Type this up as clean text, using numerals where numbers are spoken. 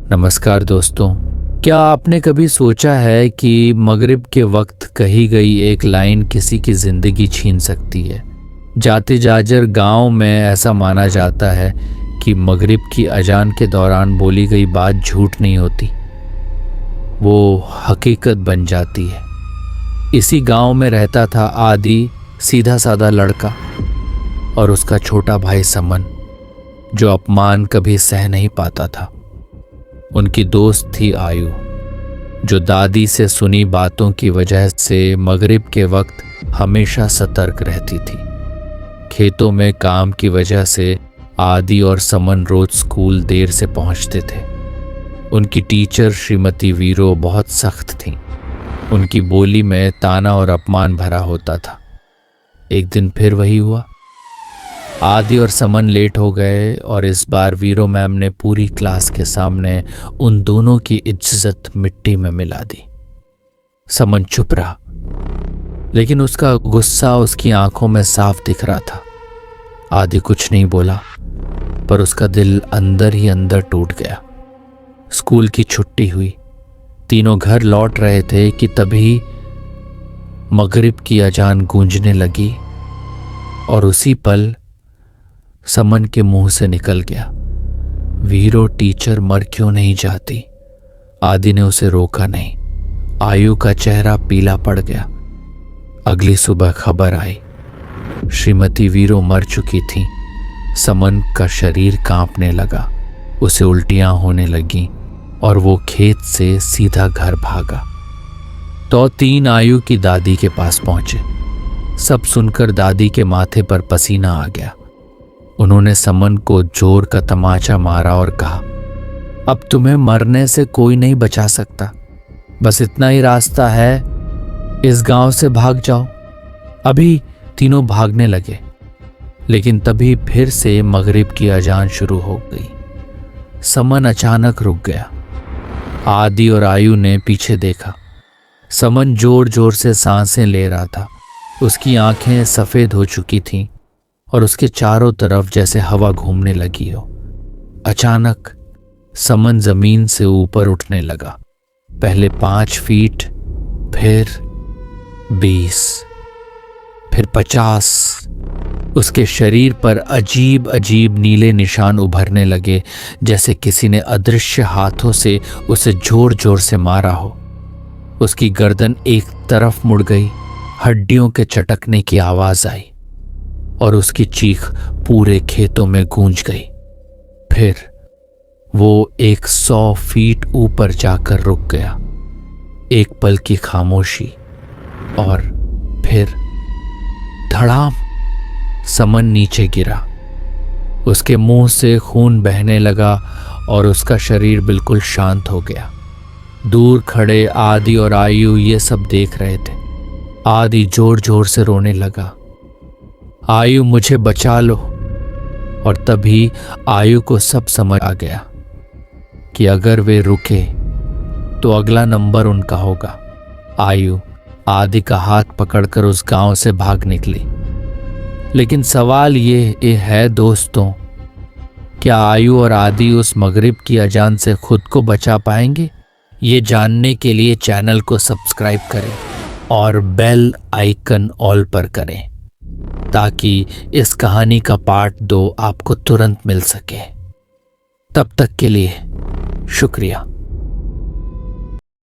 नमस्कार दोस्तों। क्या आपने कभी सोचा है कि मगरिब के वक्त कही गई एक लाइन किसी की जिंदगी छीन सकती है। जाते जाजर गांव में ऐसा माना जाता है कि मगरिब की अजान के दौरान बोली गई बात झूठ नहीं होती, वो हकीकत बन जाती है। इसी गांव में रहता था आदि, सीधा साधा लड़का, और उसका छोटा भाई समन, जो अपमान कभी सह नहीं पाता था। उनकी दोस्त थी आयु, जो दादी से सुनी बातों की वजह से मगरिब के वक्त हमेशा सतर्क रहती थी। खेतों में काम की वजह से आदि और समन रोज स्कूल देर से पहुंचते थे। उनकी टीचर श्रीमती वीरो बहुत सख्त थीं। उनकी बोली में ताना और अपमान भरा होता था। एक दिन फिर वही हुआ। आदि और समन लेट हो गए और इस बार वीरो मैम ने पूरी क्लास के सामने उन दोनों की इज्जत मिट्टी में मिला दी। समन चुप रहा, लेकिन उसका गुस्सा उसकी आंखों में साफ दिख रहा था। आदि कुछ नहीं बोला, पर उसका दिल अंदर ही अंदर टूट गया। स्कूल की छुट्टी हुई, तीनों घर लौट रहे थे कि तभी मगरिब की अजान गूंजने लगी और उसी पल समन के मुंह से निकल गया, वीरो टीचर मर क्यों नहीं जाती। आदि ने उसे रोका नहीं। आयु का चेहरा पीला पड़ गया। अगली सुबह खबर आई, श्रीमती वीरो मर चुकी थी। समन का शरीर कांपने लगा, उसे उल्टियां होने लगीं और वो खेत से सीधा घर भागा। तो तीन आयु की दादी के पास पहुंचे। सब सुनकर दादी के माथे पर पसीना आ गया। उन्होंने समन को जोर का तमाचा मारा और कहा, अब तुम्हें मरने से कोई नहीं बचा सकता, बस इतना ही रास्ता है, इस गांव से भाग जाओ। अभी तीनों भागने लगे, लेकिन तभी फिर से मगरिब की अजान शुरू हो गई। समन अचानक रुक गया। आदि और आयु ने पीछे देखा। समन जोर जोर से सांसें ले रहा था। उसकी आंखें सफेद हो चुकी थीं और उसके चारों तरफ जैसे हवा घूमने लगी हो। अचानक समन जमीन से ऊपर उठने लगा। पहले 5 फीट, फिर 20, फिर 50। उसके शरीर पर अजीब अजीब नीले निशान उभरने लगे, जैसे किसी ने अदृश्य हाथों से उसे जोर जोर से मारा हो। उसकी गर्दन एक तरफ मुड़ गई, हड्डियों के चटकने की आवाज आई और उसकी चीख पूरे खेतों में गूंज गई। फिर वो 100 फीट ऊपर जाकर रुक गया। एक पल की खामोशी और फिर धड़ाम, समन नीचे गिरा। उसके मुंह से खून बहने लगा और उसका शरीर बिल्कुल शांत हो गया। दूर खड़े आदि और आयु ये सब देख रहे थे। आदि जोर जोर से रोने लगा, आयु मुझे बचा लो। और तभी आयु को सब समझ आ गया कि अगर वे रुके तो अगला नंबर उनका होगा। आयु आदि का हाथ पकड़कर उस गांव से भाग निकली। लेकिन सवाल ये है दोस्तों, क्या आयु और आदि उस मगरिब की अजान से खुद को बचा पाएंगे? ये जानने के लिए चैनल को सब्सक्राइब करें और बेल आइकन ऑल पर करें, ताकि इस कहानी का पार्ट 2 आपको तुरंत मिल सके। तब तक के लिए शुक्रिया।